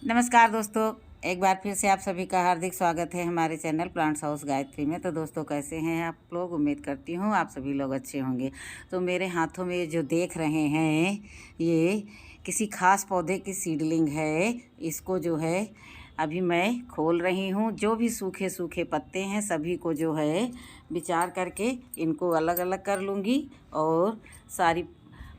नमस्कार दोस्तों, एक बार फिर से आप सभी का हार्दिक स्वागत है हमारे चैनल प्लांट्स हाउस गायत्री में। तो दोस्तों, कैसे हैं आप लोग? उम्मीद करती हूँ आप सभी लोग अच्छे होंगे। तो मेरे हाथों में ये जो देख रहे हैं, ये किसी खास पौधे की सीडलिंग है। इसको जो है अभी मैं खोल रही हूँ। जो भी सूखे सूखे पत्ते हैं सभी को जो है विचार करके इनको अलग अलग कर लूँगी और सारी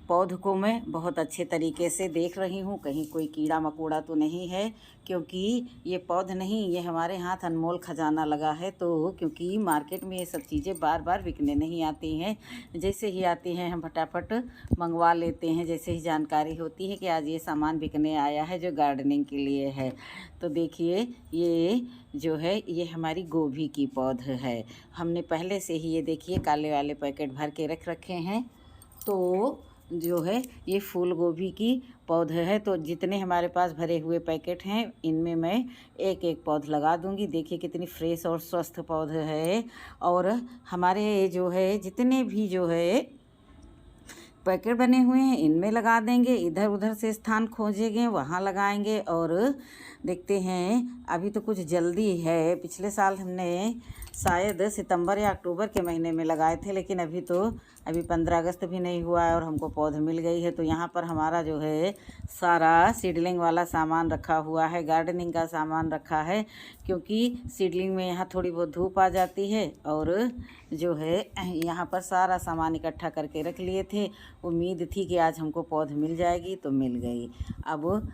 पौध को मैं बहुत अच्छे तरीके से देख रही हूँ कहीं कोई कीड़ा मकोड़ा तो नहीं है, क्योंकि ये पौध नहीं, ये हमारे हाथ अनमोल खजाना लगा है। तो क्योंकि मार्केट में ये सब चीज़ें बार बार बिकने नहीं आती हैं, जैसे ही आती हैं हम फटाफट मंगवा लेते हैं। जैसे ही जानकारी होती है कि आज ये सामान बिकने आया है जो गार्डनिंग के लिए है। तो देखिए, ये जो है ये हमारी गोभी की पौध है। हमने पहले से ही ये देखिए काले वाले पैकेट भर के रख रखे हैं। तो जो है ये फूल गोभी की पौधे है। तो जितने हमारे पास भरे हुए पैकेट हैं इनमें मैं एक एक पौध लगा दूंगी। देखिए कितनी फ्रेश और स्वस्थ पौधे है। और हमारे जो है जितने भी जो है पैकेट बने हुए हैं इनमें लगा देंगे, इधर उधर से स्थान खोजेंगे वहाँ लगाएंगे। और देखते हैं, अभी तो कुछ जल्दी है। पिछले साल हमने शायद सितंबर या अक्टूबर के महीने में लगाए थे, लेकिन अभी 15 अगस्त भी नहीं हुआ है और हमको पौध मिल गई है। तो यहाँ पर हमारा जो है सारा सीडलिंग वाला सामान रखा हुआ है, गार्डनिंग का सामान रखा है। क्योंकि सीडलिंग में यहाँ थोड़ी बहुत धूप आ जाती है और जो है यहाँ पर सारा सामान इकट्ठा करके रख लिए थे। उम्मीद थी कि आज हमको पौध मिल जाएगी, तो मिल गई। अब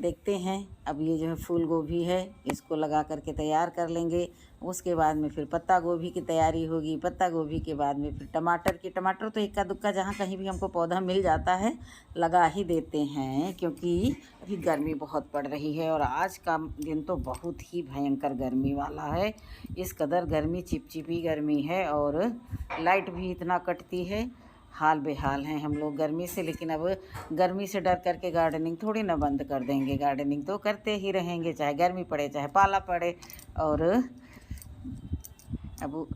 देखते हैं, अब ये जो है फूल गोभी है इसको लगा करके तैयार कर लेंगे। उसके बाद में फिर पत्ता गोभी की तैयारी होगी। पत्ता गोभी के बाद में फिर टमाटर तो इक्का दुक्का जहाँ कहीं भी हमको पौधा मिल जाता है लगा ही देते हैं, क्योंकि अभी गर्मी बहुत पड़ रही है। और आज का दिन तो बहुत ही भयंकर गर्मी वाला है। इस कदर गर्मी, चिपचिपी गर्मी है और लाइट भी इतना कटती है, हाल बेहाल हैं हम लोग गर्मी से। लेकिन अब गर्मी से डर करके गार्डनिंग थोड़ी ना बंद कर देंगे, गार्डनिंग तो करते ही रहेंगे, चाहे गर्मी पड़े चाहे पाला पड़े। और अब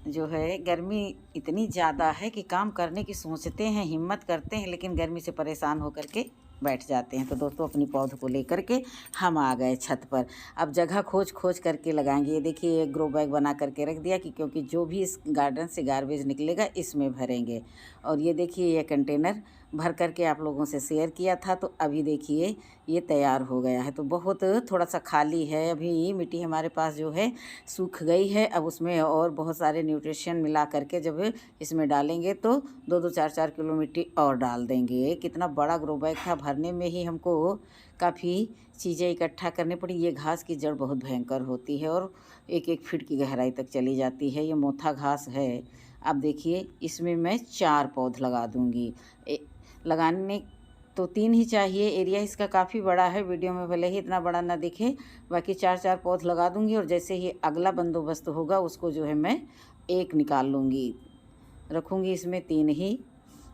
जो है गर्मी इतनी ज़्यादा है कि काम करने की सोचते हैं, हिम्मत करते हैं, लेकिन गर्मी से परेशान होकर के बैठ जाते हैं। तो दोस्तों, अपनी पौध को लेकर के हम आ गए छत पर। अब जगह खोज खोज करके लगाएंगे। ये देखिए एक ग्रो बैग बना करके रख दिया कि क्योंकि जो भी इस गार्डन से गार्बेज निकलेगा इसमें भरेंगे। और ये देखिए ये कंटेनर भर करके आप लोगों से शेयर किया था। तो अभी देखिए ये तैयार हो गया है। तो बहुत थोड़ा सा खाली है, अभी मिट्टी हमारे पास जो है सूख गई है। अब उसमें और बहुत सारे न्यूट्रिशन मिला करके जब इसमें डालेंगे तो 2-2 4-4 किलो मिट्टी और डाल देंगे। कितना बड़ा ग्रो बैग था, भरने में ही हमको काफ़ी चीज़ें इकट्ठा करनी पड़ी। ये घास की जड़ बहुत भयंकर होती है और 1-1 फीट की गहराई तक चली जाती है। ये मोथा घास है। अब देखिए इसमें मैं 4 पौध लगा दूँगी। लगाने तो 3 ही चाहिए, एरिया इसका काफ़ी बड़ा है। वीडियो में भले ही इतना बड़ा ना दिखे, बाकी 4-4 पौध लगा दूँगी। और जैसे ही अगला बंदोबस्त होगा उसको जो है मैं 1 निकाल लूँगी, रखूँगी इसमें 3 ही।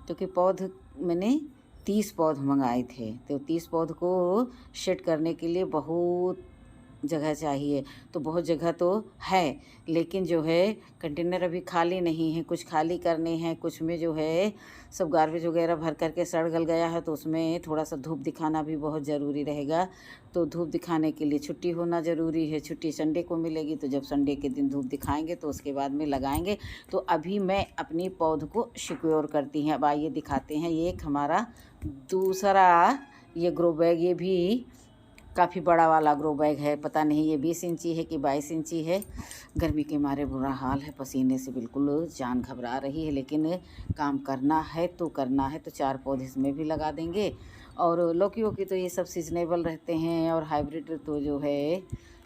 क्योंकि पौध मैंने 30 पौध मंगाए थे, तो 30 पौध को सेट करने के लिए बहुत जगह चाहिए। तो बहुत जगह तो है, लेकिन जो है कंटेनर अभी खाली नहीं है, कुछ खाली करने हैं, कुछ में जो है सब गार्बेज वगैरह भर करके सड़ गल गया है। तो उसमें थोड़ा सा धूप दिखाना भी बहुत ज़रूरी रहेगा। तो धूप दिखाने के लिए छुट्टी होना ज़रूरी है। छुट्टी संडे को मिलेगी, तो जब संडे के दिन धूप दिखाएंगे तो उसके बाद में लगाएंगे। तो अभी मैं अपनी पौध को सिक्योर करती हैं। अब आइए दिखाते हैं। ये एक हमारा दूसरा ये ग्रो बैग, ये भी काफ़ी बड़ा वाला ग्रो बैग है। पता नहीं ये 20 इंची है कि 22 इंची है। गर्मी के मारे बुरा हाल है, पसीने से बिल्कुल जान घबरा रही है, लेकिन काम करना है तो करना है। तो 4 पौधे इसमें भी लगा देंगे। और लौकी वोकी तो ये सब सीजनेबल रहते हैं, और हाइब्रिड तो जो है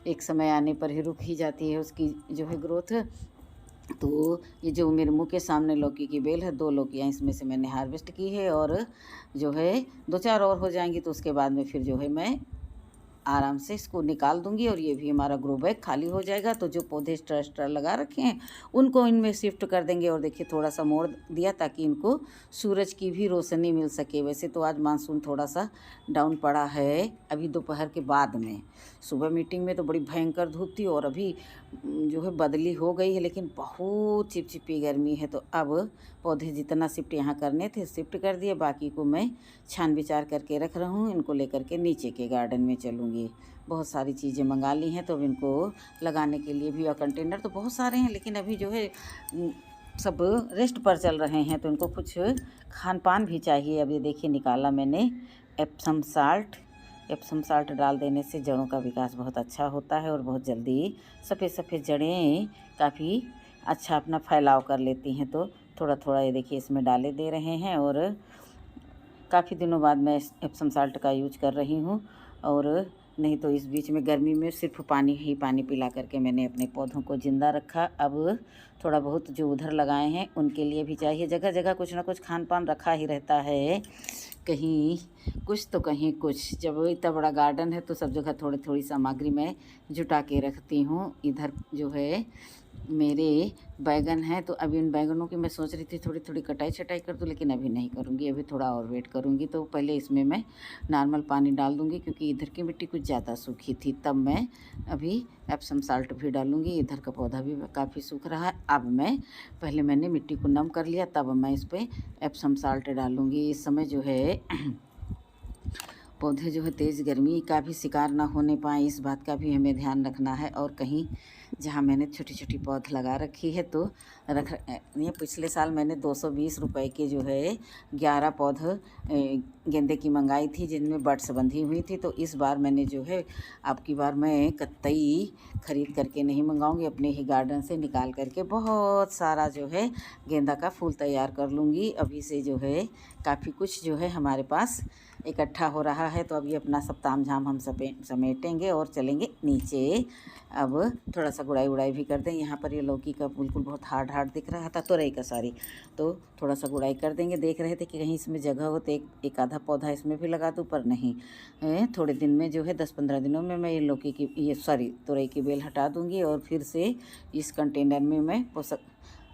एक समय आने पर ही रुक ही जाती है उसकी जो है ग्रोथ। तो ये जो मेरे मुँह के सामने लौकी की बेल है, 2 लौकियाँ इसमें से मैंने हार्वेस्ट की है। और जो है 2-4 और हो जाएंगी तो उसके बाद में फिर जो है मैं आराम से इसको निकाल दूंगी और ये भी हमारा ग्रो बैग खाली हो जाएगा। तो जो पौधे स्ट्रा लगा रखे हैं उनको इनमें शिफ्ट कर देंगे। और देखिए थोड़ा सा मोड़ दिया ताकि इनको सूरज की भी रोशनी मिल सके। वैसे तो आज मानसून थोड़ा सा डाउन पड़ा है अभी दोपहर के बाद में। सुबह मीटिंग में तो बड़ी भयंकर धूप थी और अभी जो है बदली हो गई है, लेकिन बहुत चिपचिपी गर्मी है। तो अब पौधे जितना शिफ्ट यहाँ करने थे शिफ्ट कर दिए, बाकी को मैं छान बिचार करके रख रहा हूँ। इनको लेकर के नीचे के गार्डन में चलूँगी। बहुत सारी चीज़ें मंगा ली हैं, तो अब इनको लगाने के लिए भी, और कंटेनर तो बहुत सारे हैं, लेकिन अभी जो है सब रेस्ट पर चल रहे हैं, तो इनको कुछ खान पान भी चाहिए। अब ये देखिए निकाला मैंने एप्सम साल्ट। एप्सम साल्ट डाल देने से जड़ों का विकास बहुत अच्छा होता है और बहुत जल्दी सफ़ेद सफ़ेद जड़ें काफ़ी अच्छा अपना फैलाव कर लेती हैं। तो थोड़ा थोड़ा ये देखिए इसमें डाले दे रहे हैं, और काफ़ी दिनों बाद मैं एप्सम साल्ट का यूज कर रही हूँ। और नहीं तो इस बीच में गर्मी में सिर्फ पानी ही पानी पिला करके मैंने अपने पौधों को ज़िंदा रखा। अब थोड़ा बहुत जो उधर लगाए हैं उनके लिए भी चाहिए। जगह जगह कुछ ना कुछ खान पान रखा ही रहता है, कहीं कुछ तो कहीं कुछ। जब इतना बड़ा गार्डन है तो सब जगह थोड़ी थोड़ी सामग्री मैं जुटा के रखती हूँ। इधर जो है मेरे बैगन हैं, तो अभी इन बैगनों की मैं सोच रही थी थोड़ी थोड़ी कटाई छटाई कर दूँ, लेकिन अभी नहीं करूँगी, अभी थोड़ा और वेट करूँगी। तो पहले इसमें मैं नॉर्मल पानी डाल दूँगी, क्योंकि इधर की मिट्टी कुछ ज़्यादा सूखी थी। तब मैं अभी एप्सम साल्ट भी डालूँगी। इधर का पौधा भी काफ़ी सूख रहा है। अब मैं पहले मैंने मिट्टी को नम कर लिया, तब मैं इस पर एप्सम साल्ट डालूँगी। इस समय जो है पौधे जो है तेज़ गर्मी का भी शिकार ना होने पाए, इस बात का भी हमें ध्यान रखना है। और कहीं जहाँ मैंने छोटी छोटी पौध लगा रखी है तो ये पिछले साल मैंने 220 रुपए के जो है 11 पौध गेंदे की मंगाई थी, जिनमें बड्स बंधी हुई थी। तो इस बार मैंने जो है अब की बार मैं कतई ख़रीद करके नहीं मंगाऊंगी, अपने ही गार्डन से निकाल करके बहुत सारा जो है गेंदा का फूल तैयार कर लूँगी। अभी से जो है काफ़ी कुछ जो है हमारे पास इकट्ठा हो रहा है। तो अभी अपना सब ताम झाम हम समेटेंगे और चलेंगे नीचे। अब थोड़ा सा गुड़ाई उड़ाई भी कर दें। यहाँ पर ये लौकी का बिल्कुल बहुत हार्ड हार्ड दिख रहा था, तोरई का सारी, तो थोड़ा सा गुड़ाई कर देंगे। देख रहे थे कि कहीं इसमें जगह हो तो एक आधा पौधा इसमें भी लगा दूँ, पर नहीं, थोड़े दिन में जो है 10-15 दिनों में मैं ये लौकी की तोरई की बेल हटा दूँगी, और फिर से इस कंटेनर में मैं पोषक।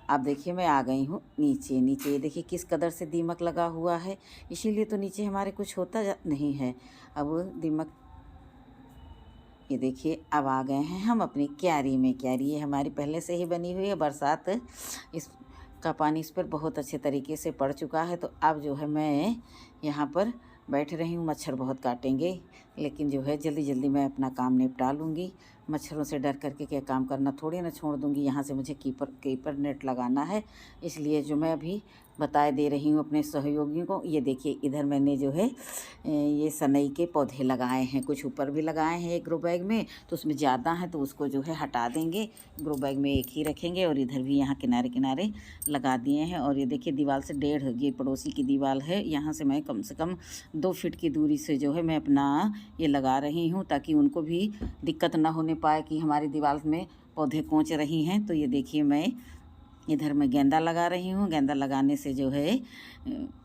आप देखिए मैं आ गई हूँ नीचे। नीचे ये देखिए किस कदर से दीमक लगा हुआ है, इसीलिए तो नीचे हमारे कुछ होता नहीं है। अब दीमक, ये देखिए अब आ गए हैं हम अपनी क्यारी में। क्यारी ये हमारी पहले से ही बनी हुई है, बरसात इस का पानी इस पर बहुत अच्छे तरीके से पड़ चुका है। तो अब जो है मैं यहाँ पर बैठ रही हूँ। मच्छर बहुत काटेंगे, लेकिन जो है जल्दी जल्दी मैं अपना काम निपटा लूँगी। मच्छरों से डर करके क्या काम करना थोड़ी ना छोड़ दूँगी। यहाँ से मुझे कीपर नेट लगाना है, इसलिए जो मैं अभी बताए दे रही हूँ अपने सहयोगियों को। ये देखिए इधर मैंने जो है ये सनई के पौधे लगाए हैं, कुछ ऊपर भी लगाए हैं एक ग्रो बैग में, तो उसमें ज़्यादा है तो उसको जो है हटा देंगे, ग्रो बैग में एक ही रखेंगे। और इधर भी यहाँ किनारे किनारे लगा दिए हैं। और ये देखिए दीवार से 1.5, ये पड़ोसी की दीवार है, यहाँ से मैं कम से कम 2 फीट की दूरी से जो है मैं अपना ये लगा रही हूँ, ताकि उनको भी दिक्कत ना होने पाए कि हमारी दीवार में पौधे कोंच रही हैं। तो ये देखिए मैं इधर मैं गेंदा लगा रही हूँ। गेंदा लगाने से जो है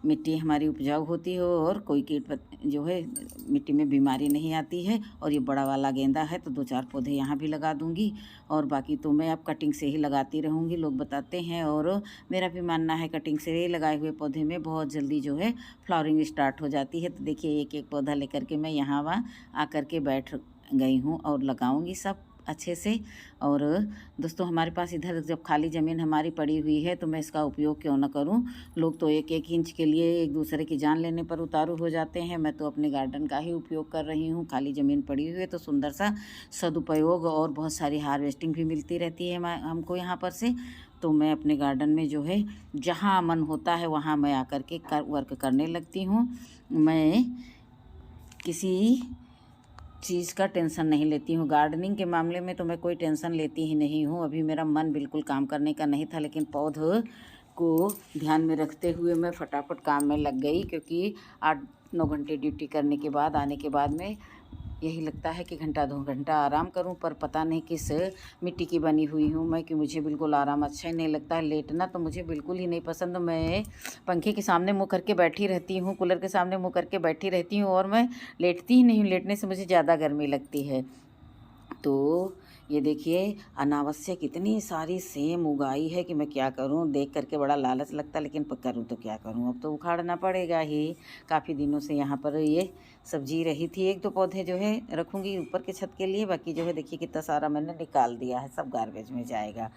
मिट्टी हमारी उपजाऊ होती है, और कोई कीट जो है मिट्टी में बीमारी नहीं आती है। और ये बड़ा वाला गेंदा है, तो 2-4 पौधे यहाँ भी लगा दूँगी, और बाकी तो मैं अब कटिंग से ही लगाती रहूँगी। लोग बताते हैं, और मेरा भी मानना है कटिंग से लगाए हुए पौधे में बहुत जल्दी जो है फ्लावरिंग स्टार्ट हो जाती है। तो देखिए एक एक पौधा लेकर के मैं यहाँ वहाँ आकर के बैठ गई हूँ और लगाऊँगी सब अच्छे से। और दोस्तों हमारे पास इधर जब खाली ज़मीन हमारी पड़ी हुई है, तो मैं इसका उपयोग क्यों ना करूं। लोग तो 1-1 इंच के लिए एक दूसरे की जान लेने पर उतारू हो जाते हैं, मैं तो अपने गार्डन का ही उपयोग कर रही हूं। खाली ज़मीन पड़ी हुई है तो सुंदर सा सदुपयोग और बहुत सारी हार्वेस्टिंग भी मिलती रहती है हमको यहाँ पर से। तो मैं अपने गार्डन में जो है जहाँ मन होता है वहाँ मैं आकर के वर्क करने लगती हूँ। मैं किसी चीज़ का टेंशन नहीं लेती हूँ। गार्डनिंग के मामले में तो मैं कोई टेंशन लेती ही नहीं हूँ। अभी मेरा मन बिल्कुल काम करने का नहीं था, लेकिन पौधों को ध्यान में रखते हुए मैं फटाफट काम में लग गई, क्योंकि 8-9 घंटे ड्यूटी करने के बाद आने के बाद में यही लगता है कि घंटा 2 घंटा आराम करूं, पर पता नहीं किस मिट्टी की बनी हुई हूं मैं कि मुझे बिल्कुल आराम अच्छा ही नहीं लगता है। लेटना तो मुझे बिल्कुल ही नहीं पसंद। मैं पंखे के सामने मुँह करके बैठी रहती हूँ, कूलर के सामने मुँह करके बैठी रहती हूँ, और मैं लेटती ही नहीं हूँ। लेटने से मुझे ज़्यादा गर्मी लगती है। तो ये देखिए अनावश्यक इतनी सारी सेम उगाई है कि मैं क्या करूं। देख करके बड़ा लालच लगता, लेकिन करूं तो क्या करूं, अब तो उखाड़ना पड़ेगा ही। काफ़ी दिनों से यहाँ पर ये सब्जी रही थी। 1-2 पौधे जो है रखूँगी ऊपर के छत के लिए, बाकी जो है देखिए कितना सारा मैंने निकाल दिया है, सब गार्बेज में जाएगा।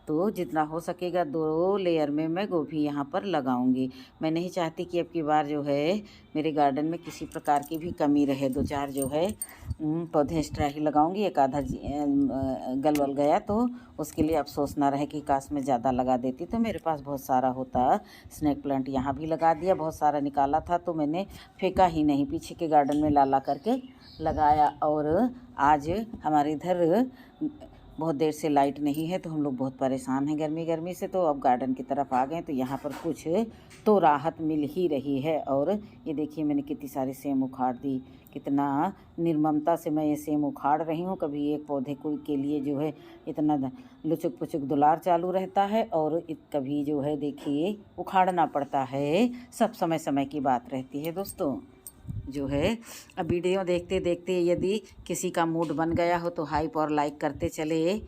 तो जितना हो सकेगा 2 लेयर में मैं गोभी यहाँ पर लगाऊंगी। मैं नहीं चाहती कि अब की बार जो है मेरे गार्डन में किसी प्रकार की भी कमी रहे। 2-4 जो है पौधे एक्स्ट्रा ही लगाऊंगी। एक आधा गल वल गया तो उसके लिए अफसोस ना रहे कि काश में ज़्यादा लगा देती तो मेरे पास बहुत सारा होता। स्नेक प्लांट यहाँ भी लगा दिया, बहुत सारा निकाला था तो मैंने फेंका ही नहीं, पीछे के गार्डन में ला करके लगाया। और आज हमारे इधर बहुत देर से लाइट नहीं है तो हम लोग बहुत परेशान हैं गर्मी से, तो अब गार्डन की तरफ आ गए तो यहाँ पर कुछ तो राहत मिल ही रही है। और ये देखिए मैंने कितनी सारी सेम उखाड़ दी, कितना निर्ममता से मैं ये सेम उखाड़ रही हूँ। कभी एक पौधे के लिए जो है इतना लुचुक पुचुक दुलार चालू रहता है और कभी जो है देखिए उखाड़ना पड़ता है। सब समय समय की बात रहती है दोस्तों। जो है अब वीडियो देखते देखते यदि किसी का मूड बन गया हो तो हाइप और लाइक करते चले।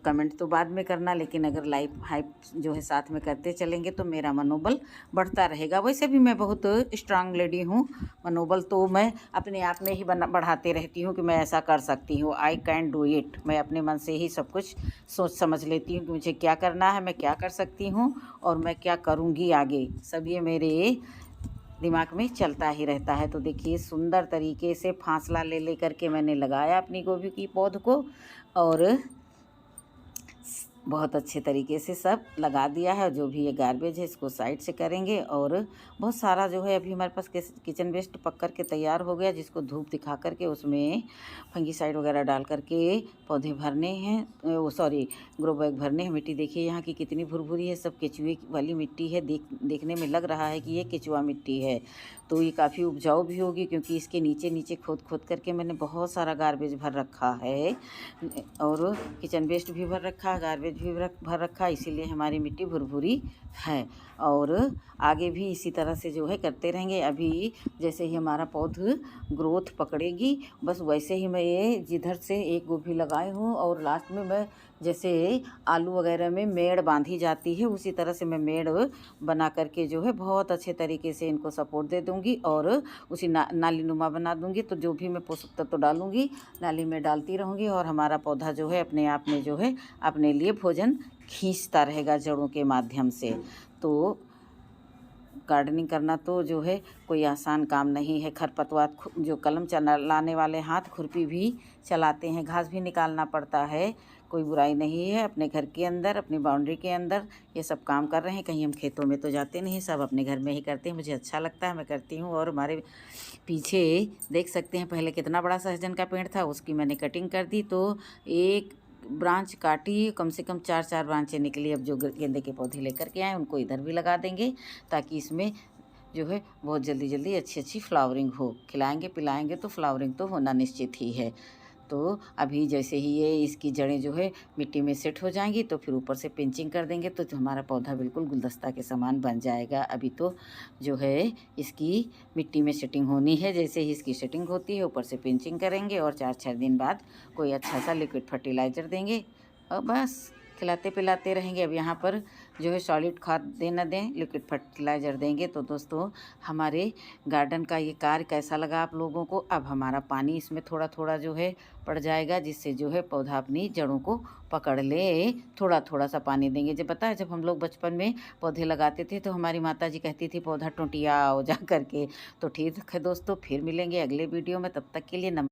कमेंट तो बाद में करना, लेकिन अगर हाइप जो है साथ में करते चलेंगे तो मेरा मनोबल बढ़ता रहेगा। वैसे भी मैं बहुत स्ट्रांग लेडी हूँ, मनोबल तो मैं अपने आप में ही बढ़ाते रहती हूँ कि मैं ऐसा कर सकती हूँ। I can do it. मैं अपने मन से ही सब कुछ सोच समझ लेती हूँ कि मुझे क्या करना है, मैं क्या कर सकती हूँ और मैं क्या करूँगी आगे। सब ये मेरे दिमाग में चलता ही रहता है। तो देखिए सुंदर तरीके से फासला ले करके मैंने लगाया अपनी गोभी की पौध को और बहुत अच्छे तरीके से सब लगा दिया है। जो भी ये गार्बेज है इसको साइड से करेंगे। और बहुत सारा जो है अभी हमारे पास किचन वेस्ट पक कर के तैयार हो गया, जिसको धूप दिखा करके उसमें फंगीसाइड वगैरह डाल करके पौधे भरने हैं, ग्रो बैग भरने हैं। मिट्टी देखिए यहाँ की कितनी भुरभुरी है, सब केचुए वाली मिट्टी है। देखने में लग रहा है कि ये केचुआ मिट्टी है, तो ये काफ़ी उपजाऊ भी होगी क्योंकि इसके नीचे नीचे खोद करके मैंने बहुत सारा गार्बेज भर रखा है और किचन वेस्ट भी भर रखा है, गार्बेज भी भर रखा, इसीलिए हमारी मिट्टी भुरभुरी है। और आगे भी इसी तरह से जो है करते रहेंगे। अभी जैसे ही हमारा पौध ग्रोथ पकड़ेगी बस वैसे ही मैं ये जिधर से एक गोभी लगाई हूँ और लास्ट में मैं जैसे आलू वगैरह में मेड़ बांधी जाती है उसी तरह से मैं मेड़ बना करके जो है बहुत अच्छे तरीके से इनको सपोर्ट दे दूँगी और उसी नाली नुमा बना दूँगी। तो जो भी मैं पोषक तत्व डालूँगी नाली में डालती रहूँगी और हमारा पौधा जो है अपने आप में जो है अपने लिए भोजन खींचता रहेगा जड़ों के माध्यम से। तो गार्डनिंग करना तो जो है कोई आसान काम नहीं है। खरपतवार जो कलम चलाने वाले हाथ खुरपी भी चलाते हैं, घास भी निकालना पड़ता है, कोई बुराई नहीं है। अपने घर के अंदर अपनी बाउंड्री के अंदर ये सब काम कर रहे हैं, कहीं हम खेतों में तो जाते नहीं, सब अपने घर में ही करते हैं। मुझे अच्छा लगता है, मैं करती हूँ। और हमारे पीछे देख सकते हैं पहले कितना बड़ा सहजन का पेड़ था, उसकी मैंने कटिंग कर दी तो एक ब्रांच काटी, कम से कम 4 ब्रांचें निकली। अब जो गेंदे के पौधे लेकर के आए उनको इधर भी लगा देंगे ताकि इसमें जो है बहुत जल्दी अच्छी फ्लावरिंग हो। खिलाएंगे पिलाएंगे तो फ्लावरिंग तो होना निश्चित ही है। तो अभी जैसे ही ये इसकी जड़ें जो है मिट्टी में सेट हो जाएंगी तो फिर ऊपर से पिंचिंग कर देंगे तो हमारा पौधा बिल्कुल गुलदस्ता के समान बन जाएगा। अभी तो जो है इसकी मिट्टी में सेटिंग होनी है, जैसे ही इसकी सेटिंग होती है ऊपर से पिंचिंग करेंगे और 4-6 दिन बाद कोई अच्छा सा लिक्विड फर्टिलाइज़र देंगे और बस खिलाते पिलाते रहेंगे। अब यहाँ पर जो है सॉलिड खाद दें न दें, लिक्विड फर्टिलाइज़र देंगे। तो दोस्तों हमारे गार्डन का ये कार्य कैसा लगा आप लोगों को? अब हमारा पानी इसमें थोड़ा थोड़ा जो है पड़ जाएगा, जिससे जो है पौधा अपनी जड़ों को पकड़ ले। थोड़ा थोड़ा सा पानी देंगे। जब पता है जब हम लोग बचपन में पौधे लगाते थे तो हमारी माता जी कहती थी पौधा टुंटिया हो जा करके। तो ठीक है दोस्तों, फिर मिलेंगे अगले वीडियो में, तब तक के लिए